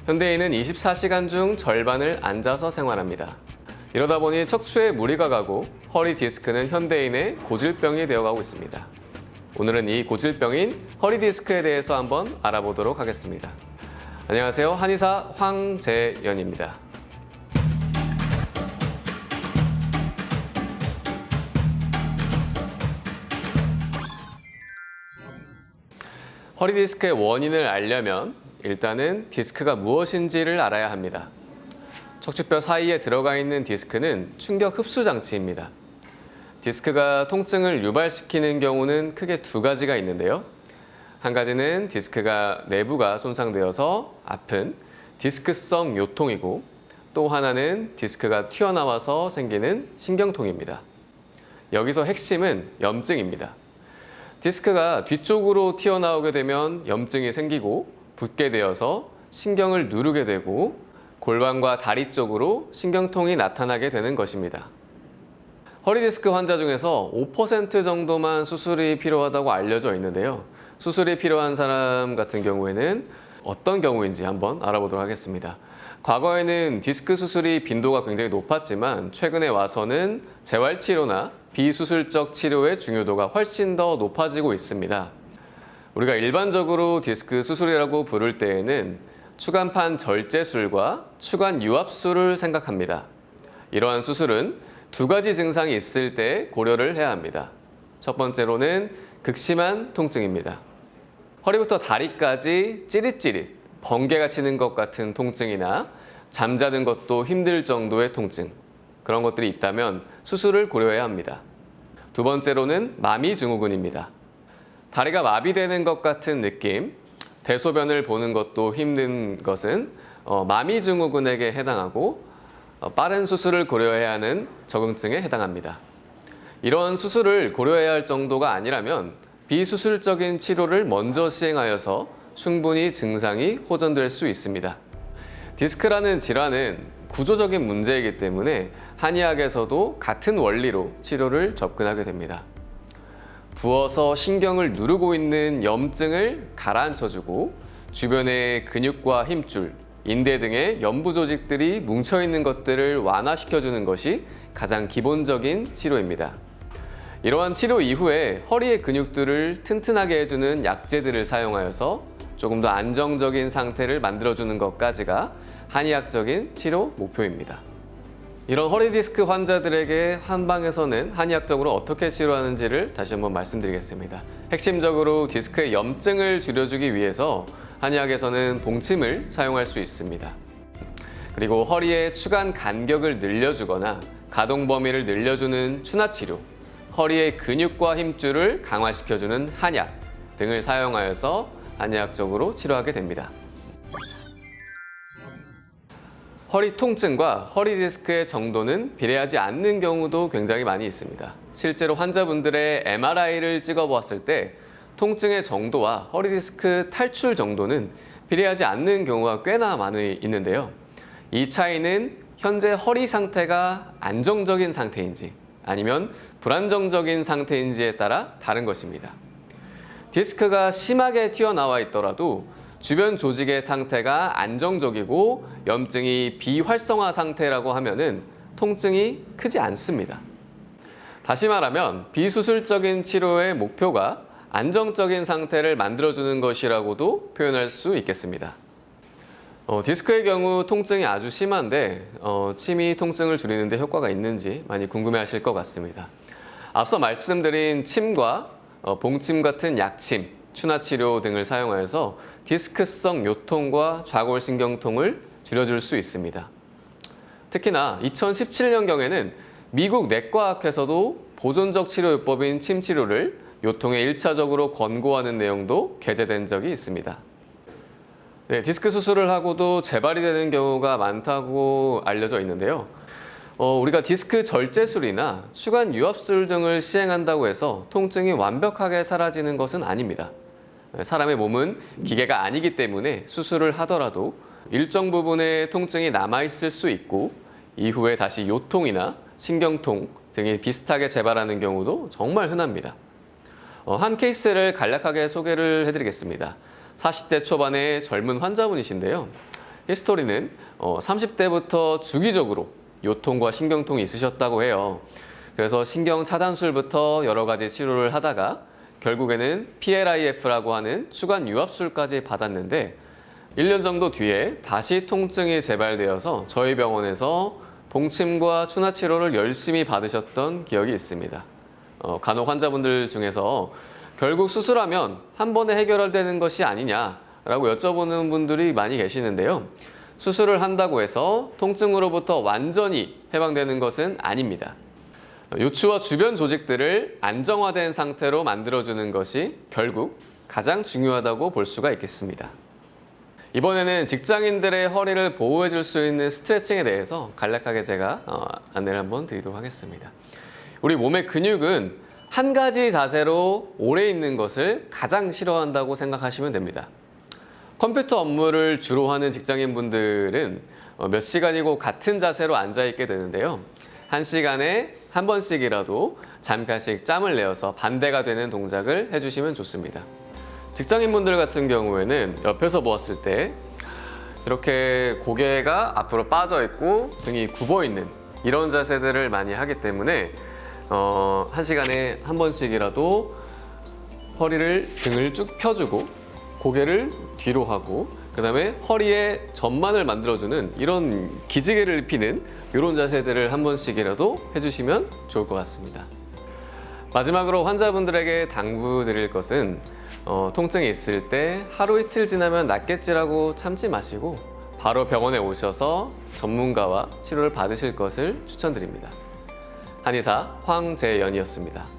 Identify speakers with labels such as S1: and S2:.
S1: 현대인은 24시간 중 절반을 앉아서 생활합니다. 이러다 보니 척추에 무리가 가고 허리 디스크는 현대인의 고질병이 되어가고 있습니다. 오늘은 이 고질병인 허리 디스크에 대해서 한번 알아보도록 하겠습니다. 안녕하세요. 한의사 황재연입니다. 허리 디스크의 원인을 알려면 일단은 디스크가 무엇인지를 알아야 합니다. 척추뼈 사이에 들어가 있는 디스크는 충격 흡수 장치입니다. 디스크가 통증을 유발시키는 경우는 크게 두 가지가 있는데요. 한 가지는 디스크가 내부가 손상되어서 아픈 디스크성 요통이고, 또 하나는 디스크가 튀어나와서 생기는 신경통입니다. 여기서 핵심은 염증입니다. 디스크가 뒤쪽으로 튀어나오게 되면 염증이 생기고 붓게 되어서 신경을 누르게 되고 골반과 다리 쪽으로 신경통이 나타나게 되는 것입니다. 허리 디스크 환자 중에서 5% 정도만 수술이 필요하다고 알려져 있는데요. 수술이 필요한 사람 같은 경우에는 어떤 경우인지 한번 알아보도록 하겠습니다. 과거에는 디스크 수술이 빈도가 굉장히 높았지만 최근에 와서는 재활치료나 비수술적 치료의 중요도가 훨씬 더 높아지고 있습니다. 우리가 일반적으로 디스크 수술이라고 부를 때에는 추간판 절제술과 추간 유압술을 생각합니다. 이러한 수술은 두 가지 증상이 있을 때 고려를 해야 합니다. 첫 번째로는 극심한 통증입니다. 허리부터 다리까지 찌릿찌릿 번개가 치는 것 같은 통증이나 잠자는 것도 힘들 정도의 통증, 그런 것들이 있다면 수술을 고려해야 합니다. 두 번째로는 마미증후군입니다. 다리가 마비되는 것 같은 느낌, 대소변을 보는 것도 힘든 것은 마미증후군에게 해당하고 빠른 수술을 고려해야 하는 적응증에 해당합니다. 이런 수술을 고려해야 할 정도가 아니라면 비수술적인 치료를 먼저 시행하여서 충분히 증상이 호전될 수 있습니다. 디스크라는 질환은 구조적인 문제이기 때문에 한의학에서도 같은 원리로 치료를 접근하게 됩니다. 부어서 신경을 누르고 있는 염증을 가라앉혀주고 주변의 근육과 힘줄, 인대 등의 연부 조직들이 뭉쳐있는 것들을 완화시켜주는 것이 가장 기본적인 치료입니다. 이러한 치료 이후에 허리의 근육들을 튼튼하게 해주는 약재들을 사용하여서 조금 더 안정적인 상태를 만들어주는 것까지가 한의학적인 치료 목표입니다. 이런 허리 디스크 환자들에게 한방에서는 한의학적으로 어떻게 치료하는지를 다시 한번 말씀드리겠습니다. 핵심적으로 디스크의 염증을 줄여주기 위해서 한의학에서는 봉침을 사용할 수 있습니다. 그리고 허리의 추간 간격을 늘려주거나 가동 범위를 늘려주는 추나치료, 허리의 근육과 힘줄을 강화시켜주는 한약 등을 사용하여서 한의학적으로 치료하게 됩니다. 허리 통증과 허리 디스크의 정도는 비례하지 않는 경우도 굉장히 많이 있습니다. 실제로 환자분들의 MRI를 찍어보았을 때 통증의 정도와 허리 디스크 탈출 정도는 비례하지 않는 경우가 꽤나 많이 있는데요. 이 차이는 현재 허리 상태가 안정적인 상태인지 아니면 불안정적인 상태인지에 따라 다른 것입니다. 디스크가 심하게 튀어나와 있더라도 주변 조직의 상태가 안정적이고 염증이 비활성화 상태라고 하면은 통증이 크지 않습니다. 다시 말하면 비수술적인 치료의 목표가 안정적인 상태를 만들어주는 것이라고도 표현할 수 있겠습니다. 디스크의 경우 통증이 아주 심한데 침이 통증을 줄이는 데 효과가 있는지 많이 궁금해하실 것 같습니다. 앞서 말씀드린 침과 봉침 같은 약침, 추나치료 등을 사용하여서 디스크성 요통과 좌골신경통을 줄여줄 수 있습니다. 특히나 2017년경에는 미국 내과학회에서도 보존적 치료요법인 침치료를 요통에 1차적으로 권고하는 내용도 게재된 적이 있습니다. 네, 디스크 수술을 하고도 재발이 되는 경우가 많다고 알려져 있는데요. 우리가 디스크 절제술이나 추간 유압술 등을 시행한다고 해서 통증이 완벽하게 사라지는 것은 아닙니다. 사람의 몸은 기계가 아니기 때문에 수술을 하더라도 일정 부분의 통증이 남아있을 수 있고 이후에 다시 요통이나 신경통 등이 비슷하게 재발하는 경우도 정말 흔합니다. 한 케이스를 간략하게 소개를 해드리겠습니다. 40대 초반의 젊은 환자분이신데요. 히스토리는 30대부터 주기적으로 요통과 신경통이 있으셨다고 해요. 그래서 신경 차단술부터 여러 가지 치료를 하다가 결국에는 PLIF라고 하는 추간 유압술까지 받았는데 1년 정도 뒤에 다시 통증이 재발되어서 저희 병원에서 봉침과 추나 치료를 열심히 받으셨던 기억이 있습니다. 간혹 환자분들 중에서 결국 수술하면 한 번에 해결되는 것이 아니냐라고 여쭤보는 분들이 많이 계시는데요. 수술을 한다고 해서 통증으로부터 완전히 해방되는 것은 아닙니다. 요추와 주변 조직들을 안정화된 상태로 만들어주는 것이 결국 가장 중요하다고 볼 수가 있겠습니다. 이번에는 직장인들의 허리를 보호해 줄 수 있는 스트레칭에 대해서 간략하게 제가 안내를 한번 드리도록 하겠습니다. 우리 몸의 근육은 한 가지 자세로 오래 있는 것을 가장 싫어한다고 생각하시면 됩니다. 컴퓨터 업무를 주로 하는 직장인분들은 몇 시간이고 같은 자세로 앉아있게 되는데요. 한 시간에 한 번씩이라도 잠깐씩 짬을 내어서 반대가 되는 동작을 해주시면 좋습니다. 직장인분들 같은 경우에는 옆에서 보았을 때 이렇게 고개가 앞으로 빠져 있고 등이 굽어 있는 이런 자세들을 많이 하기 때문에 한 시간에 한 번씩이라도 허리를 등을 쭉 펴주고 고개를 뒤로 하고 그 다음에 허리에 전만을 만들어주는 이런 기지개를 피는 이런 자세들을 한 번씩이라도 해주시면 좋을 것 같습니다. 마지막으로 환자분들에게 당부드릴 것은 통증이 있을 때 하루 이틀 지나면 낫겠지라고 참지 마시고 바로 병원에 오셔서 전문가와 치료를 받으실 것을 추천드립니다. 한의사 황재연이었습니다.